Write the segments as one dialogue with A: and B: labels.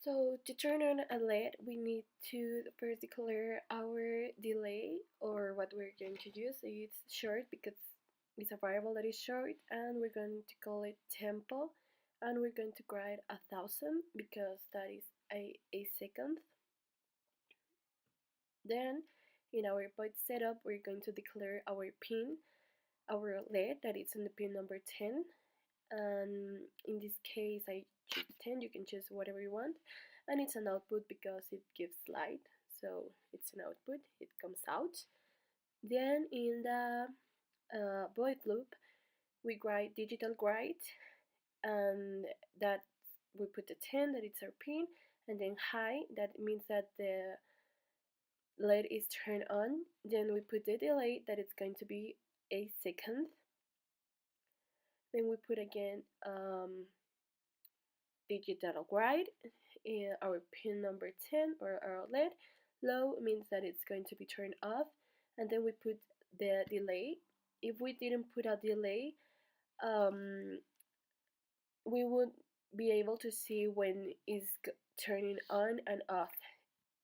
A: So to turn on a LED, we need to first declare our delay or what we're going to use. It's short because it's a variable that is short, and we're going to call it tempo, and we're going to write 1,000 because that is a second. Then in our byte setup, we're going to declare our pin, our LED that is on the pin number 10. And in this case I choose 10, you can choose whatever you want, and it's an output because it gives light, so it's an output, it comes out. Then in the void loop we write digital write, and that we put the 10 that it's our pin, and then high, that means that the LED is turned on. Then we put the delay that it's going to be a second. Then we put again digital write in our pin number 10 or our LED. Low means that it's going to be turned off, and then we put the delay. If we didn't put a delay, we would be able to see when it's turning on and off.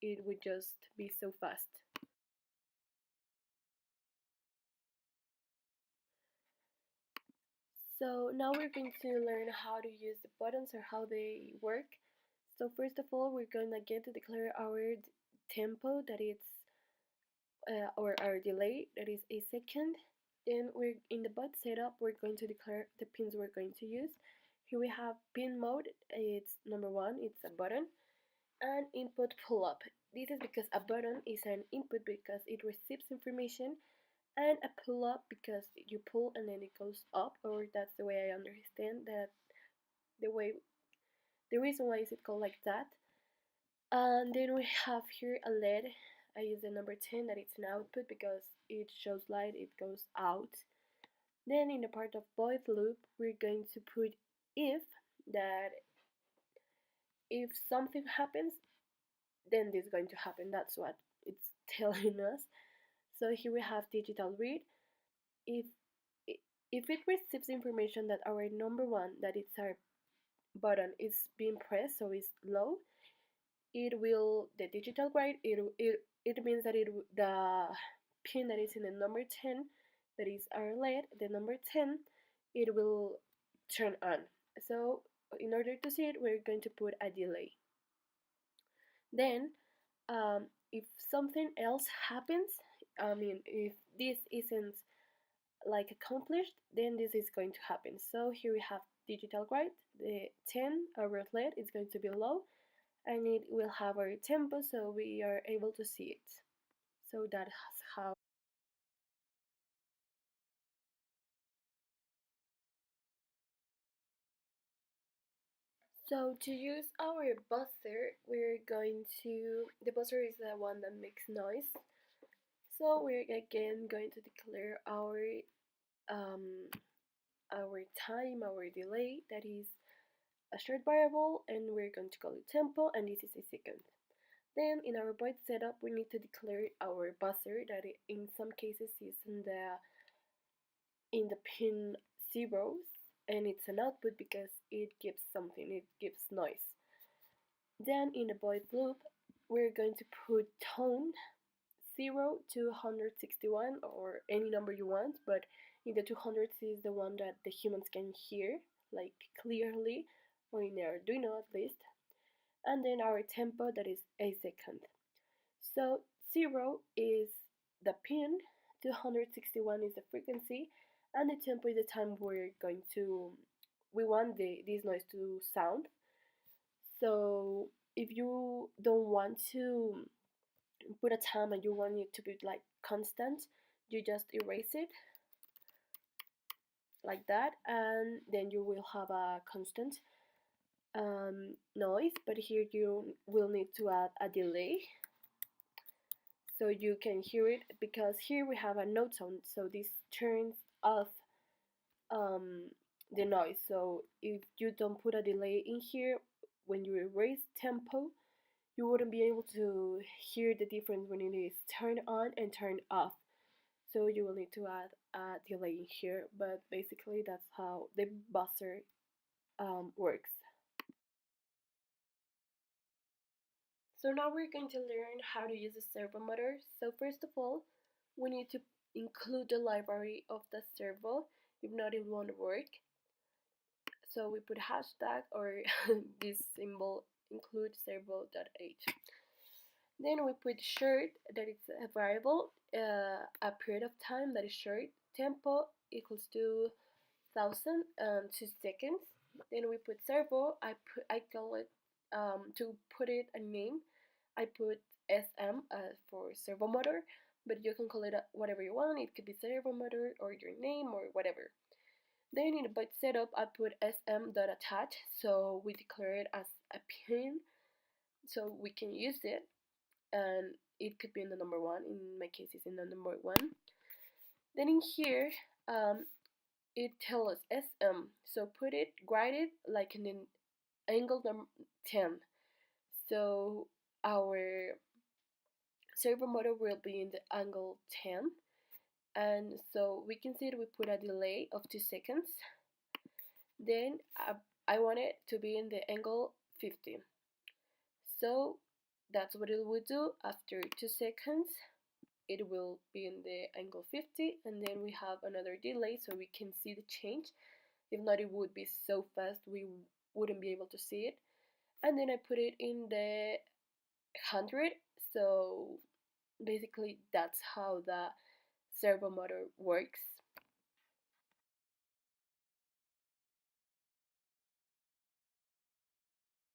A: It would just be so fast. So now we're going to learn how to use the buttons or how they work. So first of all, we're going again to declare our tempo, that is or our delay, that is a second. Then we're in the bot setup, we're going to declare the pins we're going to use. Here we have pin mode, it's number 1, it's a button, and input pull up. This is because a button is an input because it receives information, and a pull up because you pull and then it goes up, or that's the way I understand that, the reason why is it called like that. And then we have here a LED. I use the number 10 that it's an output because it shows light, it goes out. Then in the part of void loop, we're going to put if, that if something happens, then this is going to happen. That's what it's telling us. So here we have digital read. If it receives information that our number 1, that it's our button, is being pressed, so it's low, it will, the digital write, it means that the pin that is in the number 10, that is our LED, the number 10, it will turn on. So in order to see it, we're going to put a delay. Then if something else happens, I mean if this isn't like accomplished, then this is going to happen. So here we have digital write, the 10, our LED is going to be low, and it will have our tempo, so we are able to see it. So that's how. So to use our buzzer, we're going to, the buzzer is the one that makes noise. So we're again going to declare um, our time, our delay, that is a short variable, and we're going to call it tempo, and this is a second. Then in our byte setup, we need to declare our buzzer, that in some cases is in the pin zeros, and it's an output because it gives something, it gives noise. Then in the void loop, we're going to put tone 0 to 161, or any number you want, but in the 200s is the one that the humans can hear, like clearly, or in Arduino at least. And then our tempo, that is a second. So 0 is the pin, 261 is the frequency, and the tempo is the time we want this noise to sound. So if you don't want to put a time and you want it to be like constant, you just erase it like that, and then you will have a constant noise. But here you will need to add a delay so you can hear it, because here we have a note sound, so this turns off the noise. So if you don't put a delay in here, when you erase tempo, you wouldn't be able to hear the difference when it is turned on and turned off. So you will need to add a delay in here, but basically that's how the buzzer works. So now we're going to learn how to use the servo motor. So first of all, we need to include the library of the servo. If not, it won't work. So we put hashtag or this symbol include servo.h. Then we put short, that is a variable, a period of time that is short. Tempo equals to 1,002 seconds. Then we put servo. I call it to put it a name. I put SM for servo motor, but you can call it whatever you want. It could be servo motor or your name or whatever. Then in the byte setup, I put sm.attach, so we declare it as a pin, so we can use it, and it could be in the number one. In my case, it's in the number one. Then in here, it tells us SM, so put it, write it like in an angle number 10. So our servo motor will be in the angle 10, and so we can see that we put a delay of 2 seconds. Then I want it to be in the angle 50. So that's what it will do. After 2 seconds, it will be in the angle 50, and then we have another delay so we can see the change. If not, it would be so fast we wouldn't be able to see it. And then I put it in the 100. So basically that's how the servo motor works.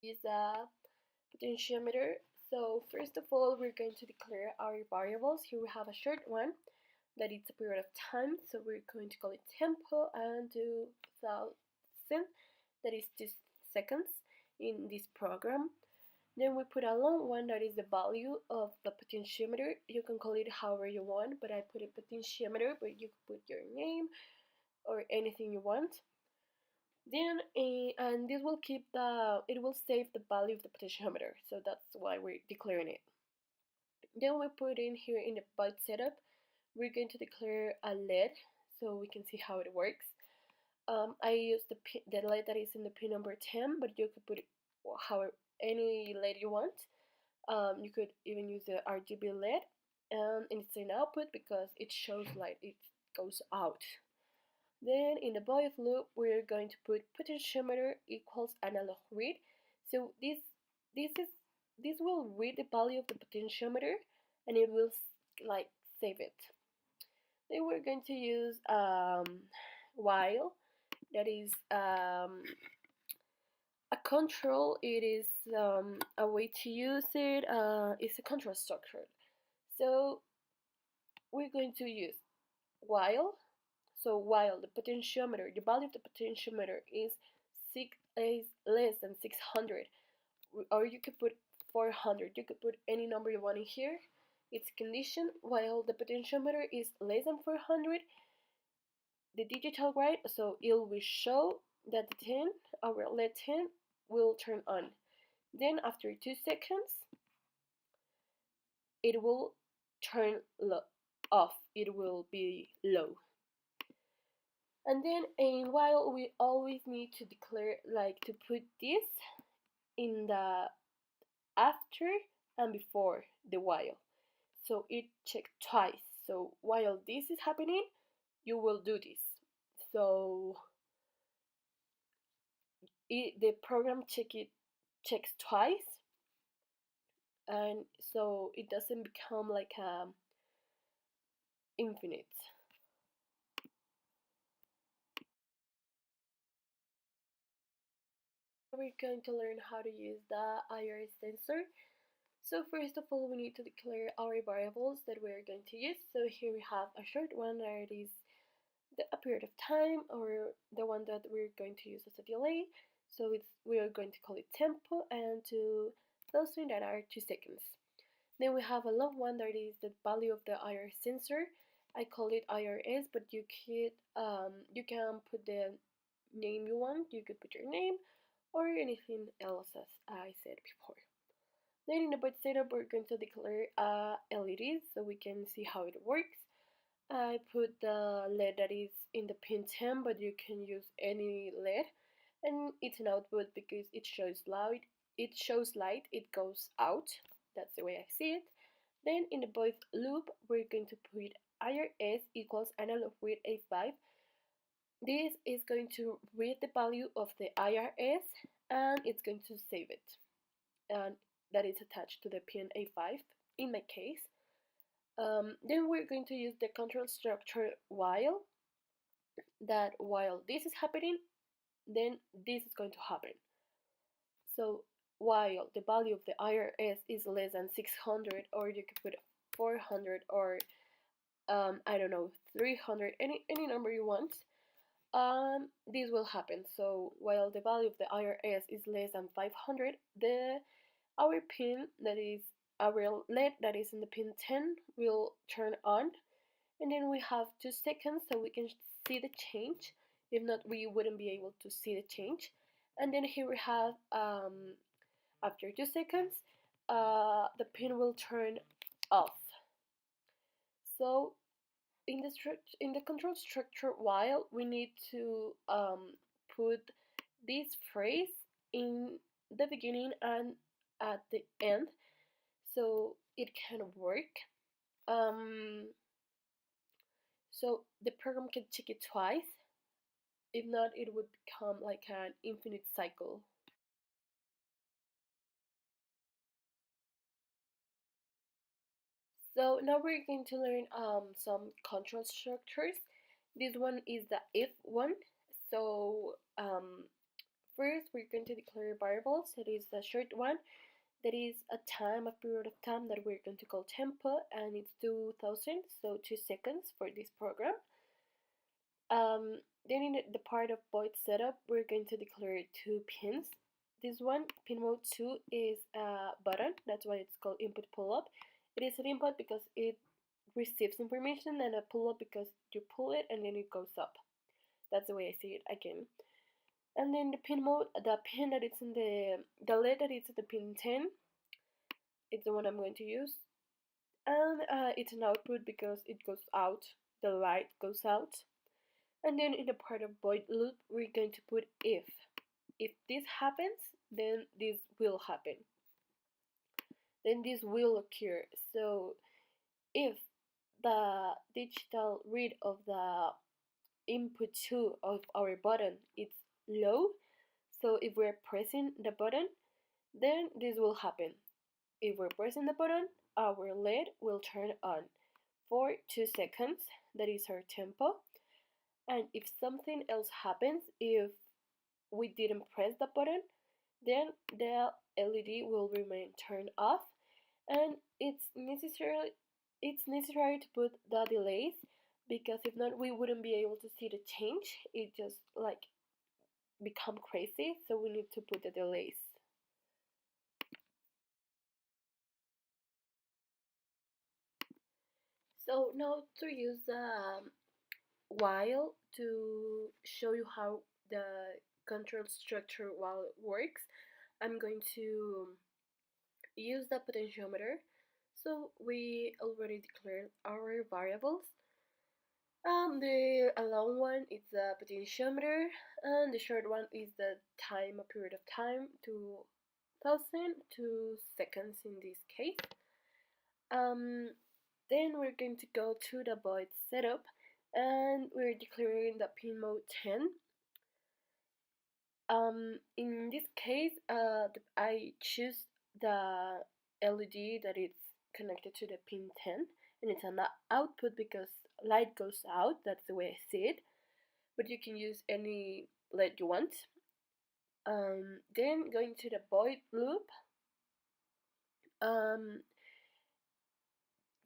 A: Is a potentiometer. So first of all, we're going to declare our variables. Here we have a short one that it's a period of time, so we're going to call it tempo, and 2,000, that is 2 seconds in this program. Then we put a long one that is the value of the potentiometer. You can call it however you want, but I put a potentiometer, but you could put your name or anything you want. Then and this will keep it will save the value of the potentiometer, so that's why we're declaring it. Then we put in here in the byte setup, we're going to declare a LED so we can see how it works. I use the LED that is in the pin number 10, but you could put however any LED you want. You could even use the RGB LED, and it's an output because it shows light, it goes out. Then in the body of loop, we're going to put potentiometer equals analog read. So this will read the value of the potentiometer, and it will like save it. Then we're going to use while, that is a control. It is a way to use it. It's a control structure. So we're going to use while. So while the potentiometer, the value of the potentiometer is less than 600, or you could put 400. You could put any number you want in here. It's condition. While the potentiometer is less than 400, the digital write, so it will show that the 10, our LED 10, will turn on. Then after 2 seconds, it will turn off. It will be low. And then in while, we always need to declare, like, to put this in the after and before the while. So it checks twice. So while this is happening, you will do this. So the program checks twice, and so it doesn't become like infinite. We're going to learn how to use the IR sensor. So first of all, we need to declare our variables that we're going to use. So here we have a short one that is a period of time, or the one that we're going to use as a delay. So we are going to call it tempo, and to those things that are 2 seconds. Then we have a long one that is the value of the IR sensor. I call it IRS, but you can put the name you want. You could put your name or anything else, as I said before. Then in the byte setup, we're going to declare LEDs so we can see how it works. I put the LED that is in the pin 10, but you can use any LED, and it's an output because it shows light. it shows light, it goes out. That's the way I see it. Then in the void loop, we're going to put IRS equals analog read A5. This is going to read the value of the IRS and it's going to save it. And that is attached to the pin A5 in my case. Then we're going to use the control structure while, that while this is happening, then this is going to happen. So while the value of the IRS is less than 600, or you could put 400, or I don't know, 300, any number you want, this will happen. So while the value of the IRS is less than 500, our pin, that is our LED that is in the pin 10, will turn on, and then we have 2 seconds so we can see the change. If not, we wouldn't be able to see the change. And then here we have, after 2 seconds, the pin will turn off. So in the control structure while, we need to put this phrase in the beginning and at the end so it can work. So the program can check it twice. If not, it would become like an infinite cycle. So now we're going to learn some control structures. This one is the if one. So first we're going to declare variables. That is the short one. That is a period of time that we're going to call tempo, and it's 2000, so 2 seconds for this program. Then in the part of void setup, we're going to declare 2 pins. This one, pin mode 2, is a button. That's why it's called input pull up. It is an input because it receives information, and a pull up because you pull it and then it goes up. That's the way I see it again. And then the pin mode, the pin that it's in the LED that it's at the pin 10, it's the one I'm going to use. And it's an output because it goes out, the light goes out. And then in the part of void loop, we're going to put if. If this happens, then this will happen. Then this will occur. So if the digital read of the input 2 of our button is low, so if we're pressing the button, then this will happen. If we're pressing the button, our LED will turn on for 2 seconds. That is our tempo. And if something else happens, if we didn't press the button, then the LED will remain turned off, and it's necessary to put the delays, because if not, we wouldn't be able to see the change. It just like become crazy, so we need to put the delays. So now to use the while to show you how the control structure while works, I'm going to use the potentiometer. So we already declared our variables. The long one is the potentiometer, and the short one is the time, a period of time, 2000, 2 seconds in this case. Then we're going to go to the void setup, and we're declaring the pin mode 10. In this case, I choose the LED that is connected to the pin 10, and it's an output because light goes out. That's the way I see it, but you can use any LED you want. Then going to the void loop.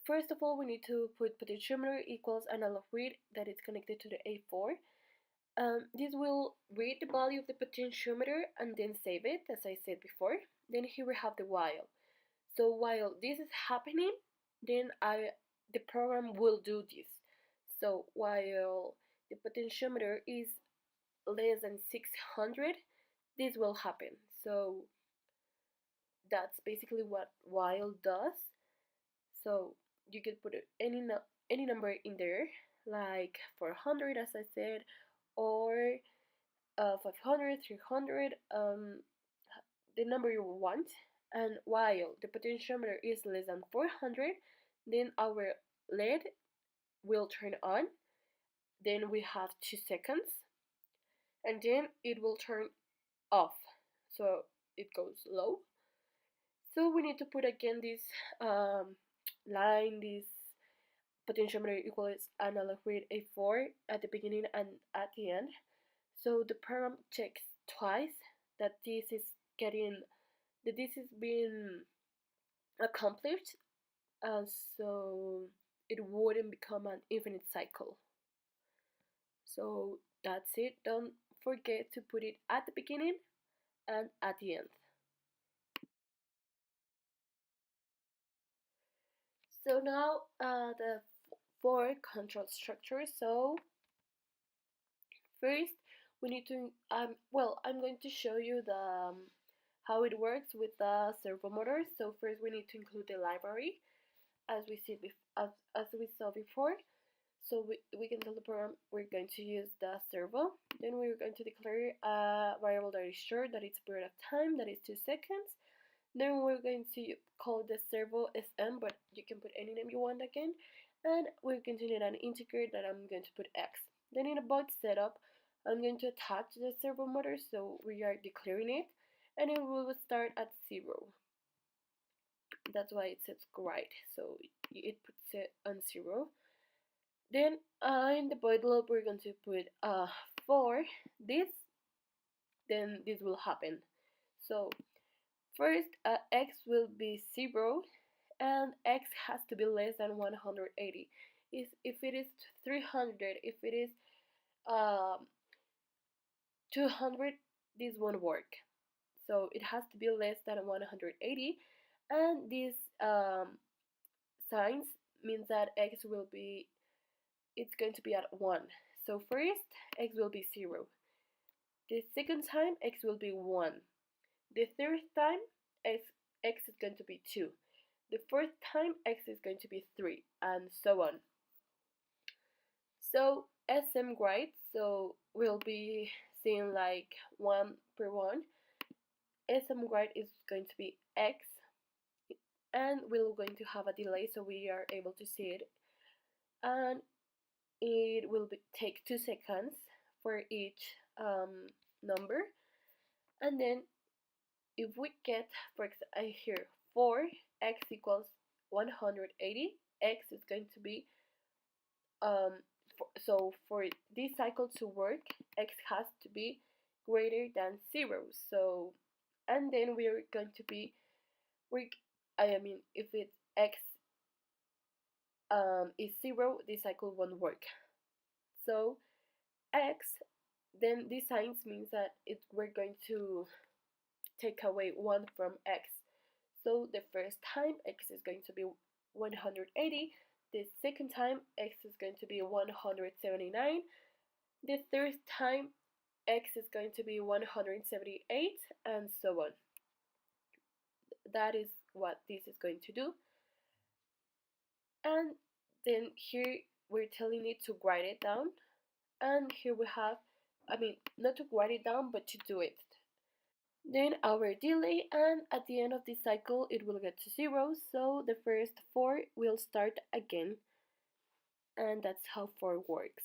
A: First of all, we need to put potentiometer equals analog read that is connected to the A4. This will read the value of the potentiometer and then save it, as I said before. Then here we have the while. So while this is happening, then the program will do this. So while the potentiometer is less than 600, this will happen. So that's basically what while does. So you can put any number in there, like 400 as I said, or 500, 300, the number you want, and while the potentiometer is less than 400, then our LED will turn on. Then we have 2 seconds, and then it will turn off, so it goes low. So we need to put again this line, this potentiometer equals analog read A4 at the beginning and at the end. So the program checks twice that this is being accomplished, so it wouldn't become an infinite cycle. So that's it. Don't forget to put it at the beginning and at the end. So now the 4 control structures. So first we need to I'm going to show you the how it works with the servo motor. So first we need to include the library as we see as we saw before. So we can tell the program we're going to use the servo. Then we're going to declare a variable that is short, that it's period of time, that is 2 seconds. Then we're going to call the servo sm, but you can put any name you want again. And we're going to need an integer that I'm going to put x. Then in about setup, I'm going to attach the servo motor, so we are declaring it, and it will start at 0. That's why it says right, so it puts it on 0. Then in the void loop we're going to put for this, then this will happen. So first x will be 0, and x has to be less than 180. If it is 300, if it is 200, this won't work. So it has to be less than 180, and these signs means that x will be, it's going to be at 1. So first x will be 0. The second time x will be 1. The third time x is going to be 2. The fourth time x is going to be 3, and so on. So SM write, so we'll be seeing like 1 per 1. SM write is going to be x, and we're going to have a delay so we are able to see it, and it will take 2 seconds for each number. And then if we get, for example, here 4 x equals 180, x is going to be so for this cycle to work, x has to be greater than 0. So, and then we're going to be if it's x is 0, this cycle won't work. So x, then this sign means that we're going to take away 1 from x. So the first time x is going to be 180, the second time x is going to be 179, the third time x is going to be 178, and so on. That is what this is going to do. And then here we're telling it to write it down, and here we have, not to write it down, but to do it. Then our delay, and at the end of this cycle it will get to 0, so the first 4 will start again, and that's how for works.